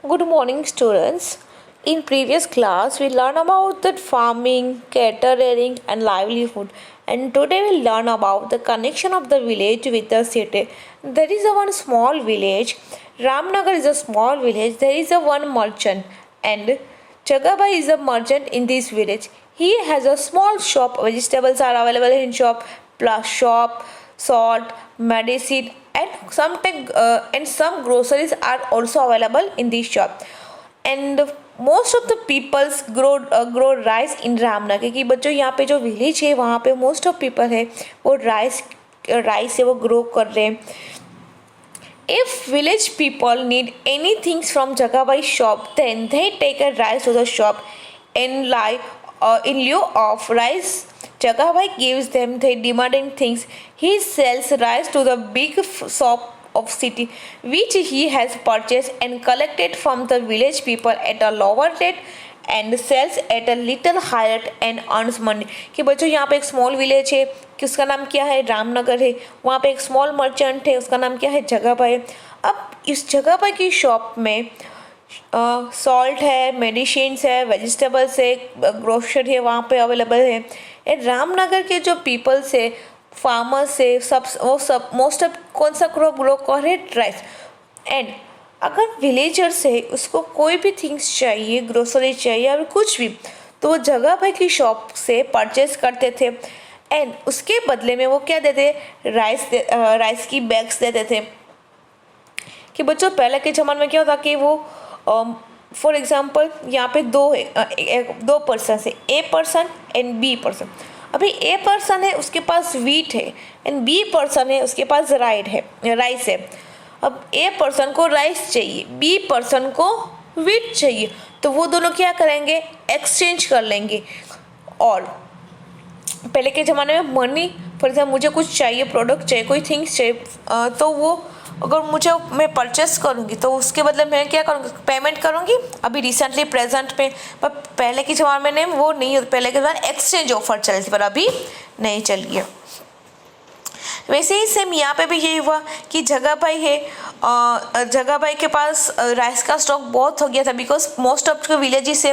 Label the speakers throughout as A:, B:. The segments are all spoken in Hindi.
A: Good morning, students. In previous class, we learned about the farming, cattle rearing, and livelihood. And today we learn about the connection of the village with the city. There is a one small village. Ramnagar is a small village. There is a one merchant, and Jagabai is a merchant in this village. He has a small shop. Vegetables are available in shop, plus shop, salt, medicine, and some groceries are also available in this shop. And most of the peoples grow rice in Ramnagar कि बच्चों यहाँ पे जो विलेज है वहाँ पे मोस्ट ऑफ पीपल है वो राइस है वो ग्रो कर रहे हैं. If village people need anything from Jagabai shop, then they take a rice to the shop. In lieu of rice, Jagabai gives them the demanding things. He sells rice to the big shop of city, which he has purchased and collected from the village people at a lower rate and sells at a little higher and earns money. कि बच्चों यहाँ पे एक स्मॉल विलेज है कि उसका नाम क्या है रामनगर है. वहाँ पे एक स्मॉल मर्चेंट है उसका नाम क्या है जगाभाई. अब इस जगाभाई की शॉप में सॉल्ट है, मेडिसिन्स है, वेजिटेबल्स है, ग्रोसरी है वहाँ पे अवेलेबल है. एंड रामनगर के जो पीपल्स है, फार्मर्स है, सब मोस्ट ऑफ कौन सा क्रॉप ग्रो कर रहे राइस. एंड अगर विलेजर्स है उसको कोई भी थिंग्स चाहिए, ग्रोसरी चाहिए या कुछ भी, तो वो जगाभाई की शॉप से परचेज करते थे. एंड उसके बदले में वो क्या देते, राइस की बैग्स देते थे. कि बच्चों पहले के ज़माने में क्या होता कि वो फॉर एग्जांपल यहाँ पे दो पर्सन है, A person and B person. अभी ए पर्सन है उसके पास वीट है एंड बी पर्सन है उसके पास राइस है. अब ए पर्सन को राइस चाहिए, बी पर्सन को वीट चाहिए, तो वो दोनों क्या करेंगे, एक्सचेंज कर लेंगे. और पहले के ज़माने में मनी, फॉर एग्जाम्पल मुझे कुछ चाहिए, प्रोडक्ट चाहिए, कोई थिंग्स चाहिए, तो वो अगर मैं परचेस करूँगी तो उसके बदले मैं क्या करूँगी, पेमेंट करूँगी. अभी रिसेंटली प्रेजेंट में, पर पहले के ज़माने में वो नहीं, पहले के ज़माने एक्सचेंज ऑफर चली थी पर अभी नहीं चली है. वैसे ही सेम यहाँ पे भी यही हुआ कि जगाभाई के पास राइस का स्टॉक बहुत हो गया था, बिकॉज मोस्ट ऑफ विलेजेस से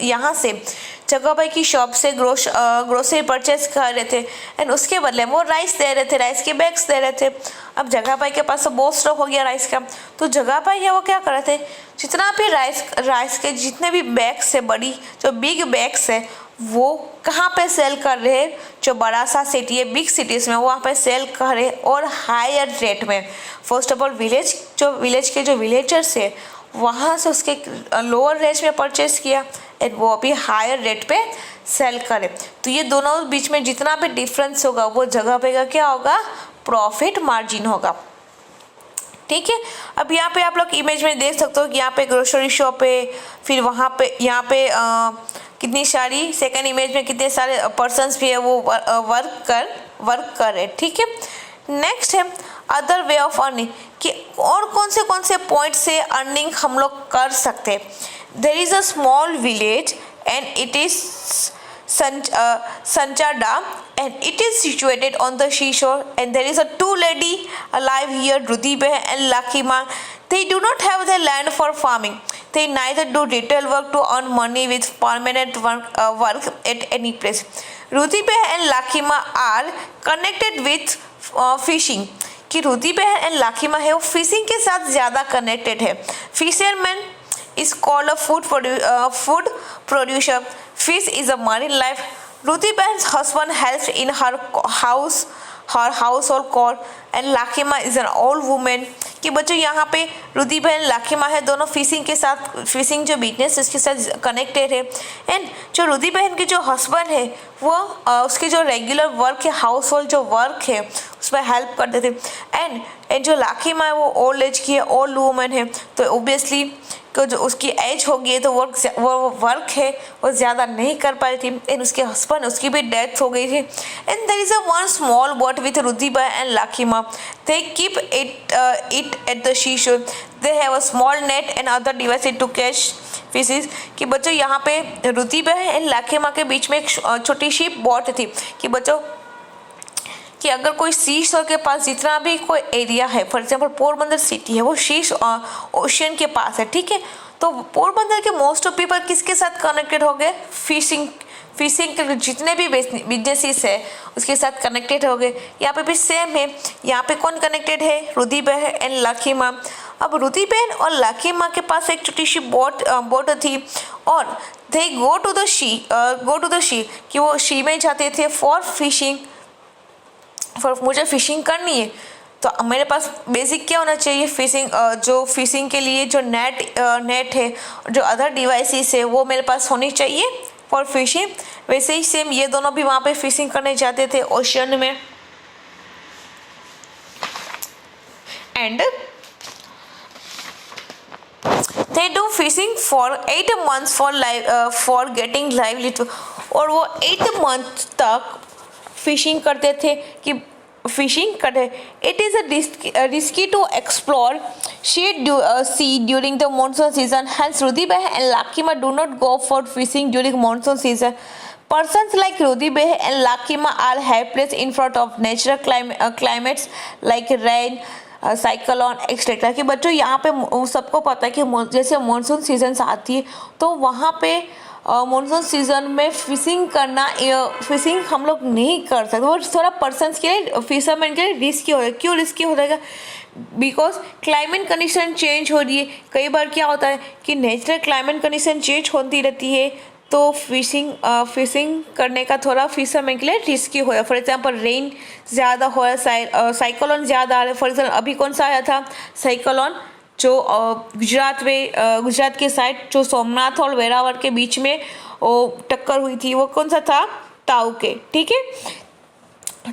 A: यहाँ से जगाभाई की शॉप से ग्रोसरी परचेज कर रहे थे एंड उसके बदले वो राइस दे रहे थे, राइस के बैग्स दे रहे थे. अब जगाभाई के पास तो बहुत स्टॉक हो गया राइस का, तो जगाभाई है वो क्या कर रहे थे, जितना भी राइस के जितने भी बैग्स है, बड़ी जो बिग बैग्स है, वो कहाँ पे सेल कर रहे हैं, जो बड़ा सा सिटी है, बिग सिटीज़ में वहाँ पे सेल कर रहे और हायर रेट में. फर्स्ट ऑफ ऑल विलेज के जो विलेजर्स है वहाँ से उसके लोअर रेंज में परचेस किया एंड वो अभी हायर रेट पे सेल करे. तो ये दोनों बीच में जितना भी डिफरेंस होगा वो जगह पे का क्या होगा, प्रॉफिट मार्जिन होगा. ठीक है. अब यहाँ पे आप लोग इमेज में देख सकते हो कि यहाँ पे ग्रोसरी शॉप है, फिर वहाँ पे यहाँ पे कितनी सारी, सेकंड इमेज में कितने सारे पर्सन्स भी है वो वर्क कर रहे. ठीक है. नेक्स्ट है अदर वे ऑफ अर्निंग, कि और कौन से पॉइंट से अर्निंग हम लोग कर सकते हैं. There is a small village and it is Sanchada and it is situated on the seashore, and there is a two lady alive here, Rudibeh and Lakima. They do not have the land for farming. They neither do retail work to earn money with permanent work at any place. Rudibeh and Lakima are connected with fishing. कि रुदिबeh and Lakima है वो फिशिंग के साथ ज़्यादा कनेक्टेड है. Fisherman is called a food producer. Fish is a marine life. Rudibeh's husband helps in her household chore, and Lakima is an old woman. कि बच्चों यहाँ पे रुदिबह लाखिमा है, दोनों फिशिंग जो बिजनेस इसके साथ कनेक्टेड है. एंड जो रुदी बहन के जो हस्बैंड है वो उसके जो रेगुलर वर्क है, हाउस होल्ड जो वर्क है उसमें हेल्प करते थे. एंड जो लाखिमा है वो ओल्ड एज की है, ओल्ड वूमेन है, तो ओबियसली जो उसकी एज हो गई है तो वो वर्क है वो ज़्यादा नहीं कर पाई थी. एंड उसके हस्बैंड उसकी भी डेथ हो गई थी. And there is a one small boat with Rudibah and Lakhima. They keep it at the seashore. They have a small net and other devices to catch fishes. कि बच्चों यहाँ पे रुदिबह एंड लाखिमा के बीच में एक छोटी सी बोट थी. कि बच्चों कि अगर कोई सी शोर के पास जितना भी कोई एरिया है, फॉर एग्जाम्पल पोरबंदर सिटी है वो सी ओशियन के पास है, ठीक है, तो पोरबंदर के मोस्ट ऑफ पीपल किसके साथ कनेक्टेड हो गए, फिशिंग के जितने भी बिजनेसेस है उसके साथ कनेक्टेड हो गए। यहाँ पे भी सेम है, यहाँ पे कौन कनेक्टेड है, रुदी बहन एंड लाखी माँ। अब रुदी बहन और लाखी माँ के पास एक छोटी सी बोट थी और दे गो टू द शी कि वो शी में जाते थे फॉर फिशिंग, मुझे फिशिंग करनी है तो मेरे पास बेसिक क्या होना चाहिए, जो फिशिंग के लिए जो नेट है, जो अदर डिवाइसेस है वो मेरे पास होनी चाहिए फॉर फिशिंग। वैसे ही सेम ये दोनों भी वहाँ पे फिशिंग करने जाते थे ओशन में। And they do fishing for 8 months for getting livelihood, और वो 8 months तक फिशिंग करते थे कि फिशिंग करे। It is risky to explore sea during the monsoon season, hence Rudi Beh and Lakima do not go for fishing during monsoon season. Persons like Rudi Beh and Lakima are helpless in front of natural climates like rain, cyclone etcetera. कि बच्चों यहाँ पे सबको पता है कि जैसे मानसून सीजन आती है तो वहाँ पे मानसून सीजन में फिशिंग हम लोग नहीं कर सकते, वो थोड़ा पर्सनस के लिए, फिशरमैन के लिए रिस्की हो जाएगा। क्यों रिस्की हो जाएगा, बिकॉज क्लाइमेट कंडीशन चेंज हो रही है। कई बार क्या होता है कि नेचुरल क्लाइमेट कंडीशन चेंज होती रहती है तो फिशिंग करने का थोड़ा फिशरमैन के लिए रिस्की हो। फॉर एग्जांपल रेन ज़्यादा हो, साइक्लोन ज़्यादा आ रहा है। फॉर एग्जांपल अभी कौन सा आया था साइक्लोन, जो गुजरात के साइड जो सोमनाथ और वेरावल के बीच में वो टक्कर हुई थी, वो कौन सा था, ताऊ के, ठीक है।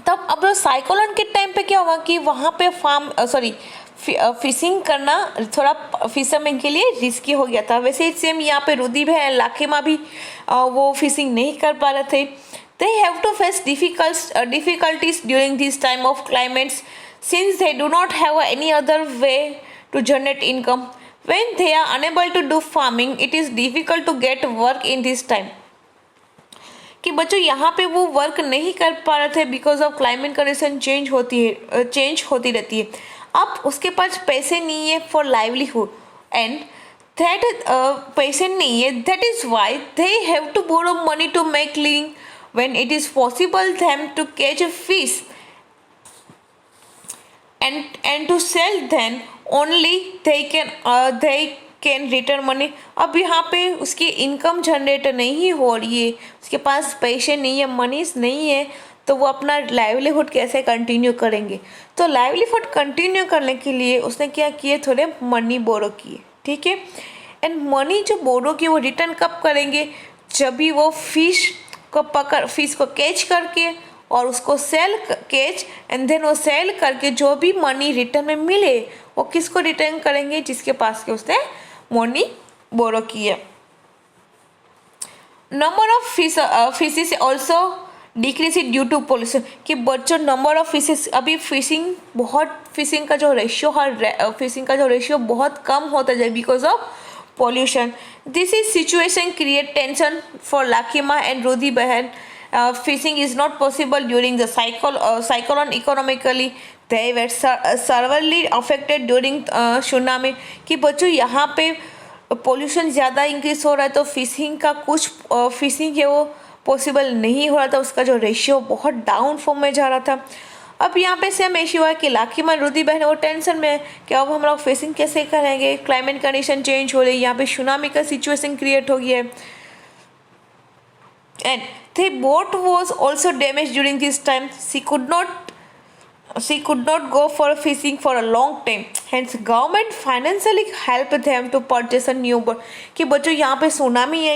A: तब अब साइक्लोन के टाइम पे क्या होगा कि वहाँ पे फिशिंग करना थोड़ा फिशरमैन के लिए रिस्की हो गया था। वैसे ही सेम यहाँ पे रुदी है, लाखेमा भी वो फिशिंग नहीं कर पा रहे थे। They have to face difficulties during this time of climates since they do not have any other way to generate income. When they are unable to do farming, it is difficult to get work in this time. कि बच्चों यहाँ पे वो वर्क नहीं कर पा रहे थे because of climate condition change होती रहती है। अब उसके पास पैसे नहीं है फॉर लाइवलीहुड एंड दैट पैसे नहीं है, that is why they have to borrow money to make living when it is possible them to catch a fish and to sell then only they can return money. अब यहाँ पे उसकी इनकम जनरेट नहीं हो रही है, उसके पास पैसे नहीं है, मनीज नहीं है, तो वो अपना लाइवलीहुड कैसे कंटिन्यू करेंगे। तो लाइवलीहुड कंटिन्यू करने के लिए उसने क्या किए, थोड़े मनी बोरो किए, ठीक है। एंड मनी जो बोरो किए वो रिटर्न कब करेंगे, जब भी वो फिश को कैच करके और उसको कैच एंड देन वो सेल करके जो भी मनी रिटर्न में मिले वो किसको रिटर्न करेंगे, जिसके पास के उसने मनी बोरो किया। Number of fishes also decrease due to pollution. कि बच्चों नंबर ऑफ फिशेस, अभी फिशिंग का जो रेशियो बहुत कम होता जाए because of pollution. This is situation create tension for Lakima and Rudi Behan. Fishing is not possible during the cyclone economically. They were severely affected during tsunami. कि बच्चों यहाँ पे पोल्यूशन ज़्यादा इंक्रीज हो रहा है तो फिशिंग है वो पॉसिबल नहीं हो रहा था, उसका जो रेशियो बहुत डाउन फॉर्म में जा रहा था। अब यहाँ पे सेम इश्यू है कि लाखीमा रुदी बहन वो टेंशन में है कि अब हम लोग फेसिंग कैसे करेंगे, क्लाइमेट कंडीशन चेंज हो रही है, यहाँ पे सुनामी का सिचुएशन क्रिएट हो गया है। And the boat was also damage during this time, she could not go for fishing for a long time, hence government financially helped them to purchase a new boat. कि बच्चों यहाँ पे सुनामी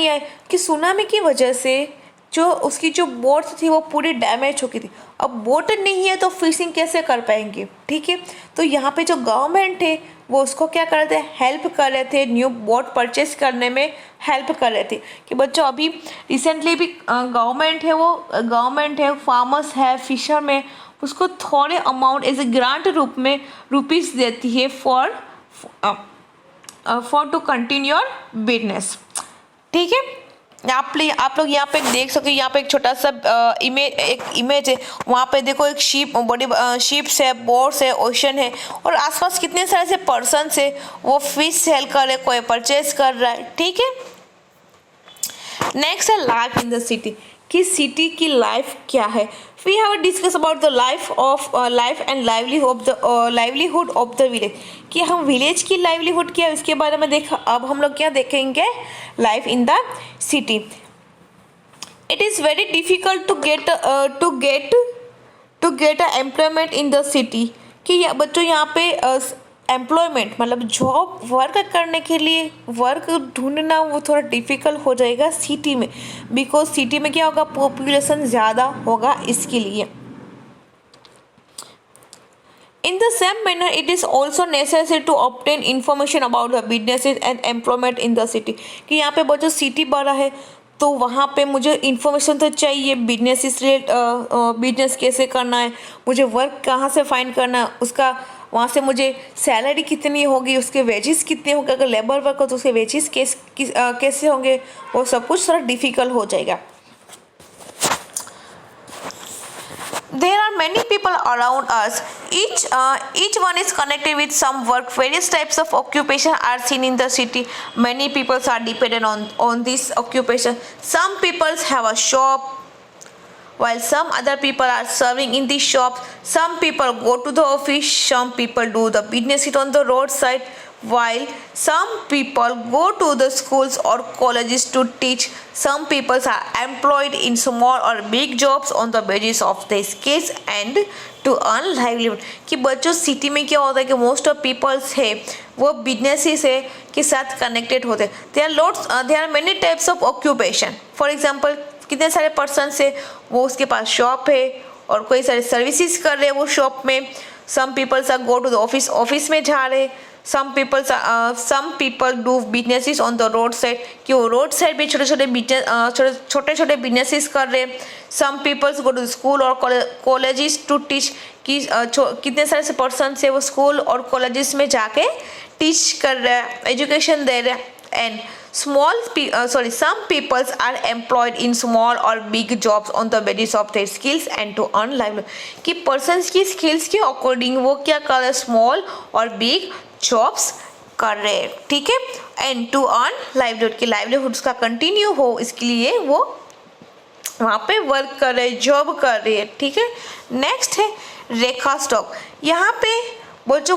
A: आई कि सुनामी की वजह से जो उसकी जो बोट थी वो पूरी डैमेज हो गई थी। अब बोट नहीं है तो फिशिंग कैसे कर पाएंगे, ठीक है। तो यहाँ पे जो गवर्नमेंट है वो उसको क्या कर रहे थे, हेल्प कर रहे थे, न्यू बोट परचेस करने में हेल्प कर रहे थे। कि बच्चों अभी रिसेंटली भी गवर्नमेंट है, फार्मर्स है, फिशर में उसको थोड़े अमाउंट एज ए ग्रांट रूप में रुपीस देती है for to continue your business, ठीक है। आप लोग यहाँ पे देख सकते हो, यहाँ पे एक छोटा सा इमेज है। वहाँ पे देखो एक शिप, बड़ी शिप्स है, बोट्स है, ओशन है, और आसपास कितने सारे से पर्सन्स है, वो फिश सेल कर रहे, कोई परचेज कर रहा है, ठीक है। नेक्स्ट है लाइफ इन द सिटी, कि सिटी की लाइफ क्या है। We have discuss about the life and livelihood of the village, कि हम विलेज की लाइवलीहुड क्या है इसके बारे में देखा। अब हम लोग क्या देखेंगे, life in the city. It is very difficult to get a employment in the city, कि बच्चों यहाँ पे एम्प्लॉयमेंट मतलब जॉब वर्क करने के लिए वर्क ढूंढना वो थोड़ा डिफिकल्ट हो जाएगा सिटी में, बिकॉज सिटी में क्या होगा, पॉपुलेशन ज़्यादा होगा इसके लिए। In the same manner, it is also necessary to obtain information about the businesses and employment in the city, कि यहाँ पे बच्चों सिटी बड़ा है तो वहाँ पे मुझे इन्फॉर्मेशन तो चाहिए, बिजनेस कैसे करना है, मुझे वर्क कहाँ से फाइंड करना है, उसका वहाँ से मुझे सैलरी कितनी होगी, उसके वेजेस कितने होंगे, अगर लेबर वर्क हो तो उसके वेजेस कैसे होंगे, वो सब कुछ थोड़ा डिफिकल्ट हो जाएगा। There are many people around us. Each one is connected with some work. Various types of occupation are seen in the city. Many people are dependent on this occupation. Some people have a shop, while some other people are serving in the shop. Some people go to the office. Some people do the business on the roadside, while some people go to the schools or colleges to teach. Some people are employed in small or big jobs on the basis of their skills and to earn livelihood, कि बच्चों सिटी में क्या होता है कि मोस्ट ऑफ पीपल्स है वो बिजनेसेस है के साथ कनेक्टेड होते हैं। There are many types of occupation. For example कितने सारे पर्सन्स है वो उसके पास शॉप है और कोई सारे सर्विसेज कर रहे हैं वो शॉप में। Some peoples are go to the office में जा रहे। some people do businesses on the road side, कि वो रोड साइड भी छोटे छोटे बिजनेसेस कर रहे। some people go to school और colleges to teach, कि कितने सारे से पर्सन है वो स्कूल और कॉलेजेस में जाके टीच कर रहे हैं, एजुकेशन दे रहे हैं। and some people are employed in small or big jobs on the basis of their skills and to earn livelihood, कि पर्सन्स की स्किल्स के अकॉर्डिंग वो क्या कर रहे हैं, स्मॉल और बिग जॉब्स कर रहे हैं, ठीक है। एंड टू अर्न लाइवलीहुड, की लाइवलीहुड का कंटिन्यू हो इसके लिए वो वहाँ पे वर्क कर रहे हैं, जॉब कर रहे हैं, ठीक है। नेक्स्ट है रेखा स्टॉक। यहाँ पे बच्चों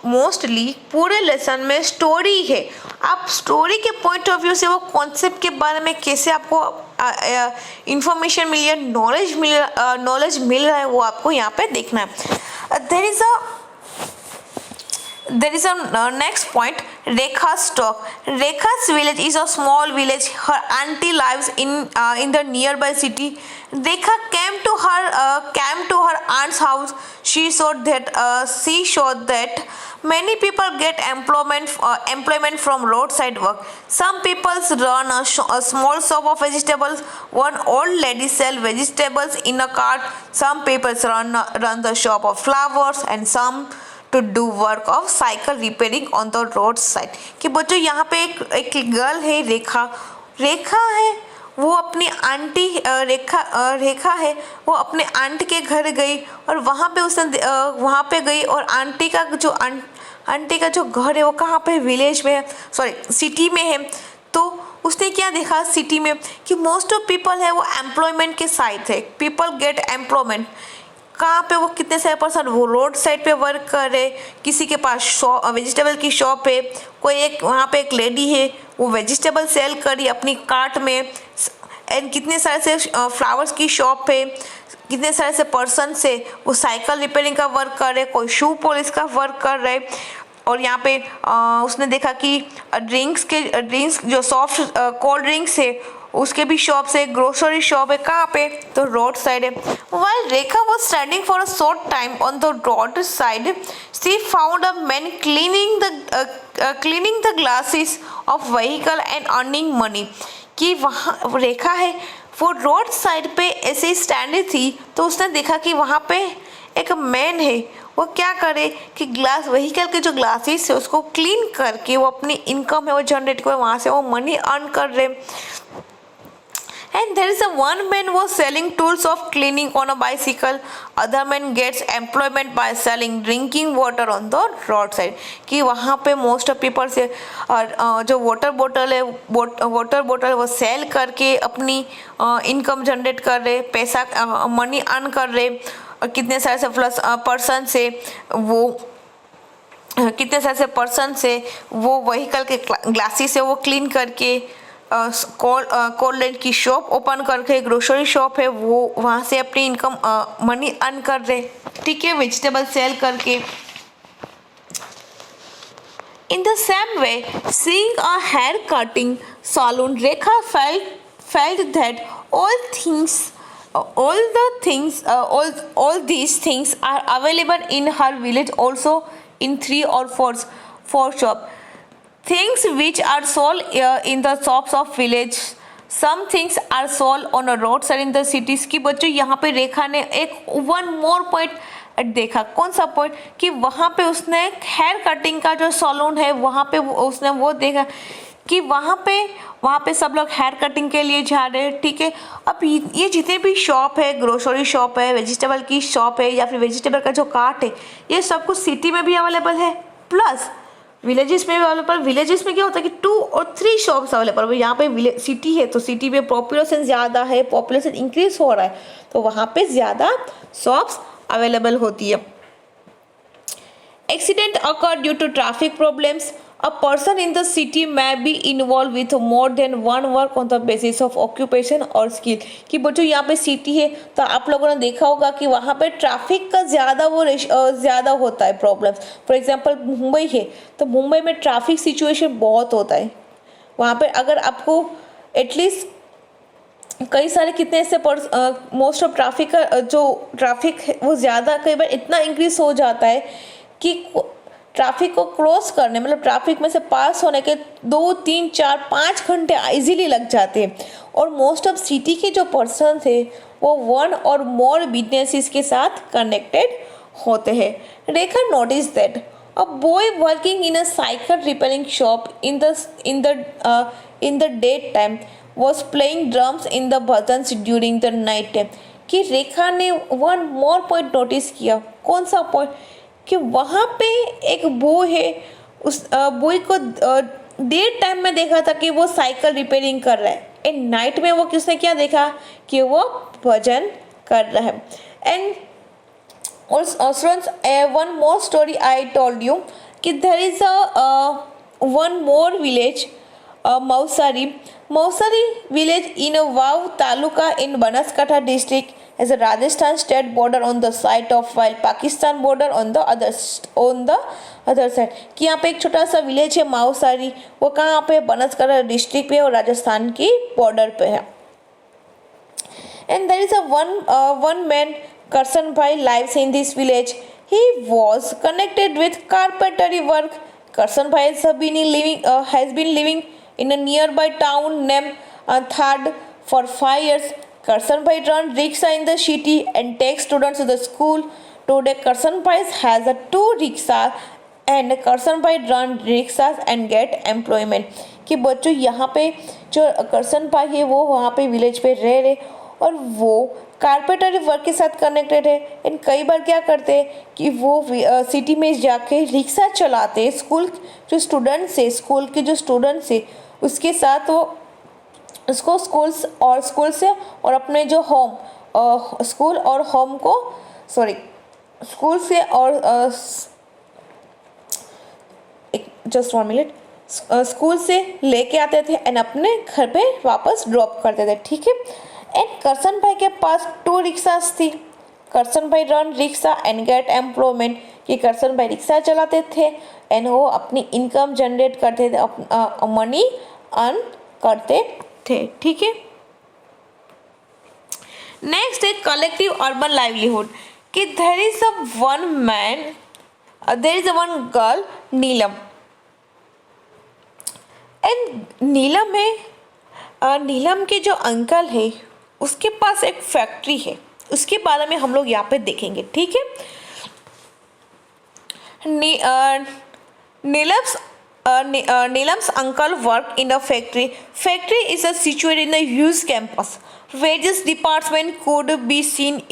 A: मोस्टली पूरे लेसन में स्टोरी है। आप स्टोरी के पॉइंट ऑफ व्यू से वो कॉन्सेप्ट के बारे में कैसे आपको इंफॉर्मेशन मिली है, नॉलेज मिल रहा है, वो आपको यहाँ पे देखना है। There is a next point, Rekha's talk. Rekha's village is a small village. Her auntie lives in the nearby city. Rekha came to her aunt's house. She saw that many people get employment from roadside work. Some people run a small shop of vegetables. One old lady sells vegetables in a cart. Some people run the shop of flowers, and some to do work of cycle repairing on the road side, कि बच्चों यहाँ पे एक गर्ल है रेखा है, वो अपनी आंटी रेखा है, वो अपने आंट के घर गई और वहाँ पे गई और आंटी का जो घर है वो कहाँ पे विलेज में है, सॉरी सिटी में है। तो उसने क्या देखा सिटी में कि मोस्ट ऑफ पीपल है वो एम्प्लॉयमेंट के साइड है, पीपल गेट एम्प्लॉयमेंट। कहाँ पे वो कितने सारे पर्सन वो रोड साइड पे वर्क कर रहे, किसी के पास वेजिटेबल की शॉप है, वहाँ पे एक लेडी है वो वेजिटेबल सेल करी अपनी कार्ट में, एंड कितने सारे से फ्लावर्स की शॉप है, कितने सारे से पर्सन से वो साइकिल रिपेयरिंग का वर्क कर रहे, कोई शू पॉलिश का वर्क कर रहे। और यहाँ पे उसने देखा कि ड्रिंक्स जो सॉफ्ट कोल्ड ड्रिंक्स है उसके भी शॉप है, ग्रोसरी शॉप है, कहाँ पे तो रोड साइड है। While Rekha was standing for a short time on the road side, she found a man cleaning the glasses of vehicle and earning money, कि वहाँ रेखा है वो रोड साइड पे ऐसे ही स्टैंड थी तो उसने देखा कि वहाँ पे एक मैन है वो क्या करे कि व्हीकल के जो ग्लासेस है उसको क्लीन करके वो अपनी इनकम है वो जनरेट करे, वहाँ से वो मनी अर्न कर रहे। And there is a one man was selling tools of cleaning on a bicycle. Other man gets employment by selling drinking water on the roadside. कि वहाँ पे मोस्ट ऑफ पीपल से जो वाटर बोतल वो सेल करके अपनी इनकम जनरेट कर रहे, पैसा मनी अर्न कर रहे, और कितने सारे से प्लस पर्सन से वो व्हीकल के ग्लासेस से वो क्लीन करके कोल्ड ड्रिंक की शॉप ओपन करके, ग्रोसरी शॉप है वो वहाँ से अपनी इनकम मनी अर्न कर रहे, ठीक है, वेजिटेबल सेल करके. In the same way, seeing a hair cutting salon, Rekha felt that all these things are available in her village also in 3 or 4 shops. Things which are sold in the shops of village, some things are sold on a roadside in the cities. कि बच्चों यहाँ पे रेखा ने एक वन मोर पॉइंट देखा. कौन सा पॉइंट? कि वहाँ पे उसने हेयर कटिंग का जो सैलून है वहाँ पे उसने वो देखा कि वहाँ पे सब लोग हेयर कटिंग के लिए जा रहे हैं, ठीक है. अब ये जितने भी शॉप है, ग्रोसरी शॉप है, वेजिटेबल की शॉप है, या फिर वेजिटेबल का जो कार्ट है, ये सब कुछ सिटी में भी अवेलेबल है, प्लस विलेजेस में भी अवेलेबल. विलेजेस में क्या होता है कि 2 और 3 शॉप्स अवेलेबल है. यहाँ पे सिटी है तो सिटी में पॉपुलेशन ज़्यादा है, पॉपुलेशन इंक्रीज हो रहा है, तो वहाँ पे ज़्यादा शॉप्स अवेलेबल होती है. Accident occur due to traffic problems. A person in the city may be involved with more than one work on the basis of occupation or skill. कि बच्चों यहाँ पे सिटी है तो आप लोगों ने देखा होगा कि वहाँ पे ट्रैफिक का ज़्यादा होता है प्रॉब्लम्स. फॉर एग्जांपल मुंबई है तो मुंबई में ट्रैफिक सिचुएशन बहुत होता है. वहाँ पे अगर आपको एटलीस्ट कई सारे कितने ऐसे मोस्ट ऑफ ट्रैफिक का जो ट्रैफिक है वो ज़्यादा कई बार इतना इंक्रीज हो जाता है कि ट्रैफिक को क्रॉस करने मतलब ट्रैफिक में से पास होने के 2, 3, 4, 5 घंटे इजीली लग जाते हैं. और मोस्ट ऑफ सिटी के जो पर्सन थे वो 1 और मोर बिजनेसेस के साथ कनेक्टेड होते हैं. Rekha notice that a boy working in a cycle repairing shop in the day time was playing drums in the bhajans during the night time. कि रेखा ने 1 मोर पॉइंट नोटिस किया. कौन सा पॉइंट? कि वहाँ पे एक बॉय है, उस बॉय को डे टाइम में देखा था कि वो साइकिल रिपेयरिंग कर रहा है, एंड नाइट में वो किसने क्या देखा कि वो भजन कर रहा है. And one more story I told you कि there is one more village Mausari village in a Vav Taluka in Banaskantha district has a Rajasthan state border on the side of while Pakistan border on the other side. कि यहाँ पे एक छोटा सा विलेज है माउसारी, वो कहाँ पे बनासकांठा डिस्ट्रिक्ट पे और राजस्थान की बॉर्डर पे है. And there is a one man Karsan Bhai lives in this village. He was connected with carpentry work. Karsan Bhai has been living in a nearby town named Thad for 5 years. Karsan Bhai runs rickshaw in the city and takes students to the school. Today Karsan Bhai has a 2 rickshaws and Karsan Bhai run rickshaws and get employment. कि बच्चों यहाँ पे जो करसन भाई है वो वहाँ पे विलेज पे रह रहे और वो कारपेंटरी वर्क के साथ कनेक्टेड है. एंड कई बार क्या करते हैं कि वो सिटी में जाके रिक्शा चलाते. स्कूल के जो स्टूडेंट्स है उसके साथ वो उसको स्कूल से और अपने जो स्कूल और होम को स्कूल से और जस्ट 1 मिनट स्कूल से लेके आते थे एंड अपने घर पे वापस ड्रॉप करते थे, ठीक है. एंड करसन भाई के पास 2 रिक्शास थी. करसन भाई run rickshaw and gate employment. कि करसन भाई रिक्शा चलाते थे एंड वो अपनी इनकम जनरेट करते थे, मनी अर्न करते थे, ठीक है. नेक्स्ट है कलेक्टिव अर्बन लाइवलीहुड. कि there is one girl Neelam. And Neelam के जो अंकल है उसके पास एक फैक्ट्री है, उसके बारे में हम लोग यहाँ पे देखेंगे, ठीक है. Neelam's uncle worked in a factory. Factory is situated in a huge campus. Various departments could be seen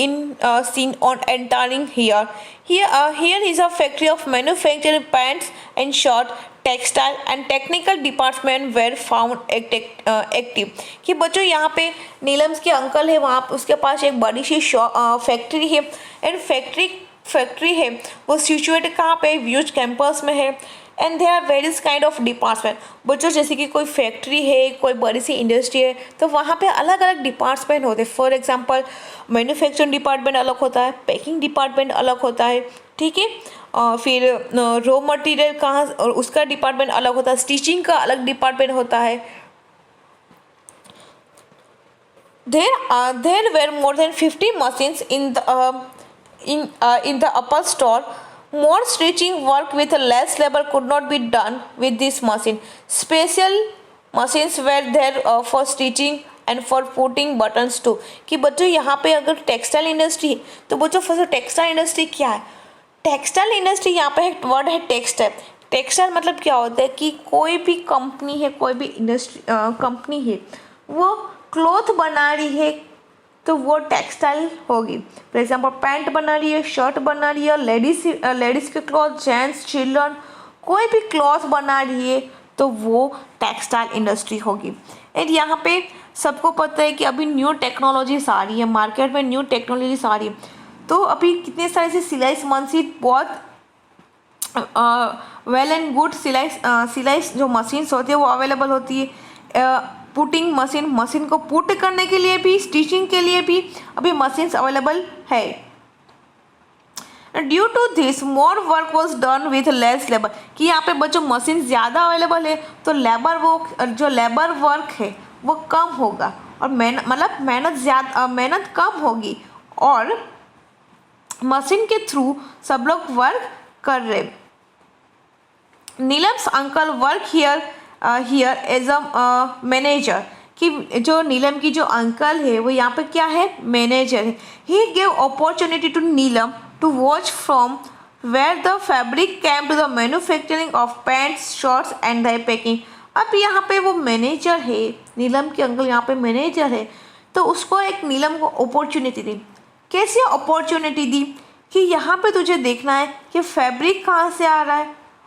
A: on entering here. Here is a factory of manufacturing pants and shorts. Textile and technical department were found active कि बच्चों यहाँ पे नीलम्स के अंकल है, वहाँ उसके पास एक बड़ी सी फैक्ट्री है एंड फैक्ट्री है वो सिचुएटेड कहाँ पे, व्यूज कैंपस में है and they are various kind of department. बच्चों जैसे कि कोई फैक्ट्री है, कोई बड़ी सी इंडस्ट्री है, तो वहाँ पे अलग अलग डिपार्टमेंट होते हैं। फॉर एग्जांपल मैन्युफैक्चरिंग डिपार्टमेंट अलग होता है, पैकिंग डिपार्टमेंट अलग होता है, ठीक है। फिर रॉ मटेरियल कहाँ और उसका डिपार्टमेंट अलग होता है, स्टिचिंग का अलग डिपार्टमेंट होता है। There were more than 50 machines in the upper store. More stitching work with less labor could not be done with this machine. Special machines were there for stitching and for putting buttons too. कि बच्चों यहाँ पे अगर टेक्सटाइल इंडस्ट्री है तो बच्चों फर्स्ट टेक्सटाइल इंडस्ट्री क्या है? टेक्सटाइल इंडस्ट्री यहाँ पे एक वर्ड है टेक्सटाइल। टेक्सटाइल मतलब क्या होता है कि कोई भी कंपनी है, कोई भी इंडस्ट्री कंपनी है, वो क्लॉथ बना रही है तो वो टेक्सटाइल होगी। फॉर एग्जाम्पल पैंट बना रही है, शर्ट बना रही है, लेडीज़ के क्लॉथ, जेंट्स, चिल्ड्रन, कोई भी क्लॉथ बना रही है तो वो टेक्सटाइल इंडस्ट्री होगी। एंड यहाँ पे सबको पता है कि अभी न्यू टेक्नोलॉजीज आ रही है, मार्केट में न्यू टेक्नोलॉजीज आ रही है, तो अभी कितने सारे से सिलाई मशीन बहुत वेल एंड गुड सिलाई जो मशीन्स होती है वो अवेलेबल होती है। पुटिंग मशीन को पुट करने के लिए भी, स्टिचिंग के लिए भी अभी मशीन्स अवेलेबल है। Due to this more work was done with less labour कि यहाँ पे बच्चों मशीन ज़्यादा अवेलेबल है तो लेबर वर्क है वो कम होगा और मेहनत कम होगी और मशीन के थ्रू सब लोग वर्क कर रहे। Neelam's uncle work here as a manager कि जो नीलम की जो अंकल है वो यहाँ पे क्या है, मैनेजर है। He gave opportunity to Neelam to watch from where the fabric came to the manufacturing of pants, shirts and the packing. अब यहाँ पे वो मैनेजर है, नीलम के अंकल यहाँ पे मैनेजर है, तो उसको एक नीलम को अपॉर्चुनिटी दी। कैसी अपॉर्चुनिटी दी कि यहाँ पे तुझे देखना है कि फैब्रिक कहाँ से आ रहा है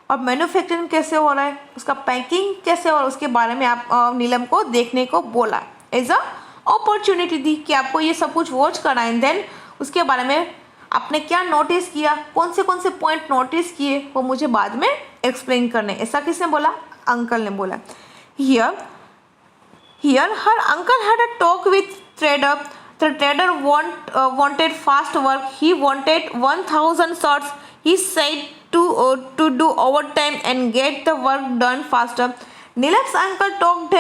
A: और मैन्युफैक्चरिंग कैसे हो रहा है, उसका पैकिंग कैसे हो रहा है, उसके बारे में आप नीलम को देखने को बोला। एज अ अपॉर्चुनिटी दी कि आपको ये सब कुछ वॉच करना है। देन उसके बारे में आपने क्या नोटिस किया, कौन से पॉइंट नोटिस किए वो मुझे बाद में एक्सप्लेन करने। ऐसा किसने बोला? अंकल ने बोला। Here her uncle had a talk with trader. The trader wanted fast work. He wanted 1,000 shirts. He said to do overtime and get the work done faster. Neelam's uncle talked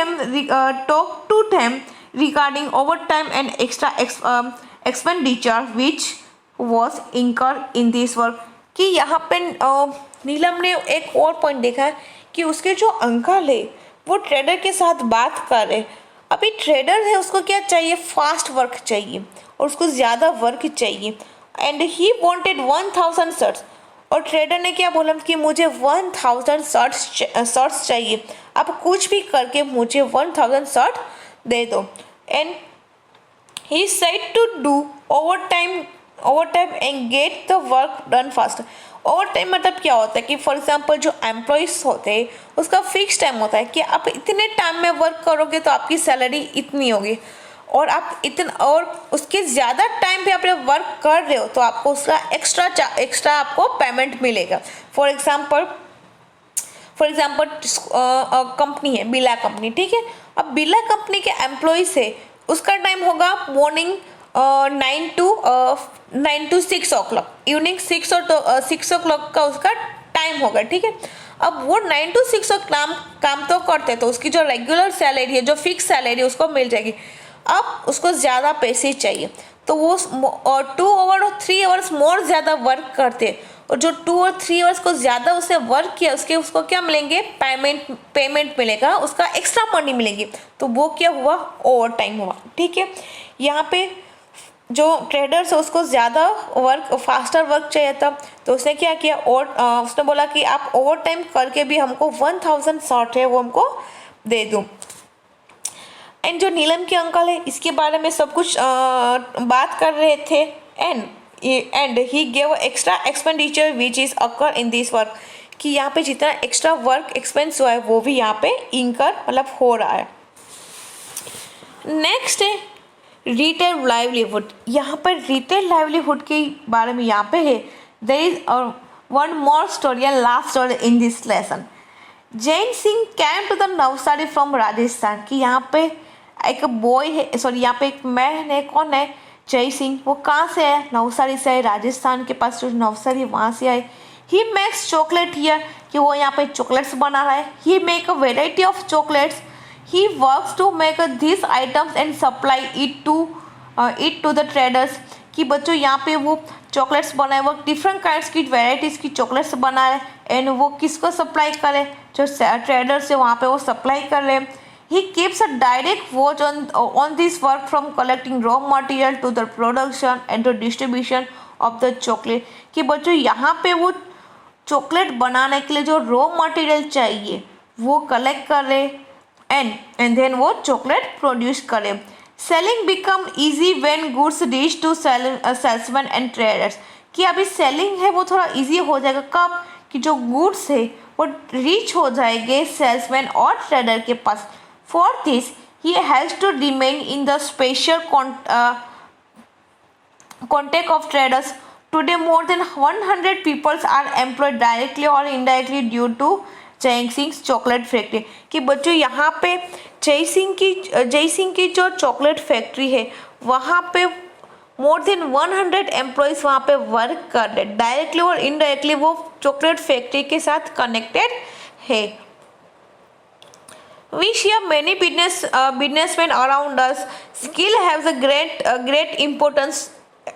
A: to them regarding overtime and extra expenditure which was incurred in this work. कि यहाँ पे नीलम ने एक और पॉइंट देखा है कि उसके जो अंकल है वो ट्रेडर के साथ बात कर रहे। अभी ट्रेडर है, उसको क्या चाहिए? फास्ट वर्क चाहिए और उसको ज़्यादा वर्क चाहिए। एंड ही वांटेड 1,000 शर्ट्स और ट्रेडर ने क्या बोला कि मुझे 1,000 शर्ट्स चाहिए, आप कुछ भी करके मुझे 1,000 शर्ट दे दो। And he said to do overtime and get the work done fast. Overtime मतलब क्या होता है कि फॉर एग्जांपल जो एम्प्लॉयज़ होते हैं उसका फिक्स टाइम होता है कि आप इतने टाइम में वर्क करोगे तो आपकी सैलरी इतनी होगी और आप और उसके ज़्यादा टाइम पे आप वर्क कर रहे हो तो आपको उसका एक्स्ट्रा आपको पेमेंट मिलेगा। फॉर एग्जांपल कंपनी है बिरला कंपनी, ठीक है। अब बिरला कंपनी के एम्प्लॉयज़ है, उसका टाइम होगा morning 9 to 6 o'clock, evening 6 o'clock का उसका टाइम होगा, ठीक है। अब वो 9 to 6 काम तो करते तो उसकी जो रेगुलर सैलरी है, जो फिक्स सैलरी है उसको मिल जाएगी। अब उसको ज़्यादा पैसे चाहिए तो वो 2 और 3 आवर्स मोर ज़्यादा वर्क करते और जो 2 और 3 आवर्स को ज़्यादा उसने वर्क किया उसको क्या मिलेंगे? पेमेंट मिलेगा, उसका एक्स्ट्रा मनी मिलेगी। तो वो क्या हुआ? ओवर टाइम हुआ, ठीक है। यहाँ पे जो ट्रेडर्स है उसको ज़्यादा फास्टर वर्क चाहिए था, तो उसने क्या किया, और उसने बोला कि आप ओवर टाइम करके भी हमको 1000 शॉट है वो हमको दे दूँ। एंड जो नीलम के अंकल है इसके बारे में सब कुछ बात कर रहे थे। And he gave extra expenditure which is occur in this work, कि यहाँ पे जितना एक्स्ट्रा वर्क एक्सपेंस हुआ है वो भी यहाँ पे इंकर मतलब हो रहा है। नेक्स्ट है रिटेल लाइवलीहुड। यहाँ पर रिटेल लाइवलीहुड के बारे में यहाँ पे है, there is one more story and last story in this lesson. Jain Singh came to the Navsari from Rajasthan, कि यहाँ पे एक बॉय है, सॉरी यहाँ पे एक मैन है, कौन है, जय सिंह। वो कहाँ से है, नवसारी से आए, राजस्थान के पास जो नवसारी वहाँ से आए। ही मेक्स चॉकलेट हियर, कि वो यहाँ पे चॉकलेट्स बना रहा है। He make a variety of chocolates. He works to make this items and supply it to the traders, कि बच्चों यहाँ पे वो चॉकलेट्स बनाए, वो डिफरेंट काइंड्स की वेराइटीज़ की चॉकलेट्स बना रहे एंड वो किसको सप्लाई करे, जो ट्रेडर्स है वहाँ पे वो सप्लाई कर रहे हैं। He keeps a direct watch on this work from collecting raw material to the production and to distribution of the chocolate, कि बच्चों यहाँ पे वो चॉकलेट बनाने के लिए जो रॉ मटेरियल चाहिए वो कलेक्ट करे एंड देन वो चॉकलेट प्रोड्यूस करे। Selling become easy when goods reach to salesman and traders, कि अभी सेलिंग है वो थोड़ा इजी हो जाएगा कब, कि जो गुड्स है वो रीच हो जाएंगे सेल्समैन और ट्रेडर के पास। For this, he has to remain in the special contact of traders. Today, more than 100 people are employed directly or indirectly due to जय सिंह चॉकलेट फैक्ट्री, कि बच्चों यहाँ पे जय सिंह की जो चॉकलेट फैक्ट्री है वहाँ पे मोर देन 100 एम्प्लॉयज़ वहाँ पे वर्क कर रहे, डायरेक्टली और इनडायरेक्टली वो चॉकलेट फैक्ट्री के साथ कनेक्टेड है। We see many businessmen around us. Skill has a great importance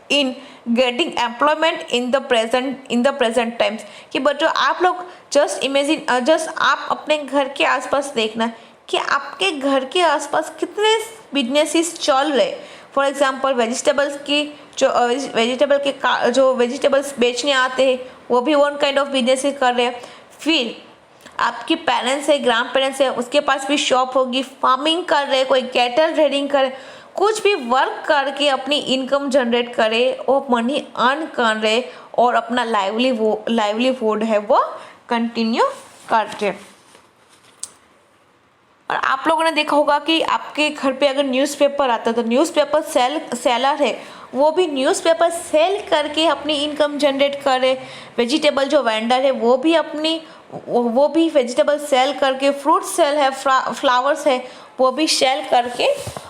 A: in getting employment in the present times, कि बच्चों आप लोग जस्ट इमेजिन, जस्ट आप अपने घर के आसपास देखना कि आपके घर के आसपास कितने बिजनेसेस चल रहे। फॉर एग्जांपल वेजिटेबल्स की जो वेजिटेबल्स बेचने आते हैं वो भी वन काइंड ऑफ बिजनेस कर रहे हैं। फिर आपके पेरेंट्स है, ग्रांड पेरेंट्स है, उसके पास भी शॉप होगी, फार्मिंग कर रहे, कोई कैटल ट्रेडिंग करे, कुछ भी वर्क करके अपनी इनकम जनरेट करे और मनी अर्न कर रहे और अपना लाइवलीहुड है वो कंटिन्यू करते। और आप लोगों ने देखा होगा कि आपके घर पे अगर न्यूज़पेपर आता है तो न्यूज़पेपर सेलर है वो भी न्यूज़पेपर सेल करके अपनी इनकम जनरेट करे। वेजिटेबल जो वेंडर है वो भी वेजिटेबल सेल करके, फ्रूट सेल है, फ्लावर्स है वो भी सेल करके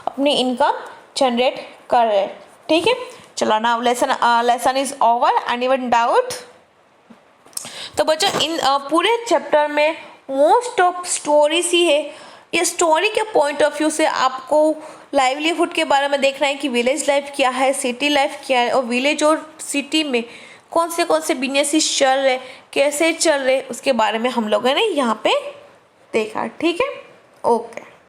A: अपनी इनकम जनरेट कर रहे। ठीक है, चलो now lesson is over. Anyone doubt? तो बच्चों इन पूरे चैप्टर में मोस्ट ऑफ स्टोरीज ही है। ये स्टोरी के पॉइंट ऑफ व्यू से आपको लाइवलीहुड के बारे में देखना है कि विलेज लाइफ क्या है, सिटी लाइफ क्या है, और विलेज और सिटी में कौन से बिजनेस चल रहे, कैसे चल रहे, उसके बारे में हम लोगों ने यहाँ पे देखा। ठीक है, ओके।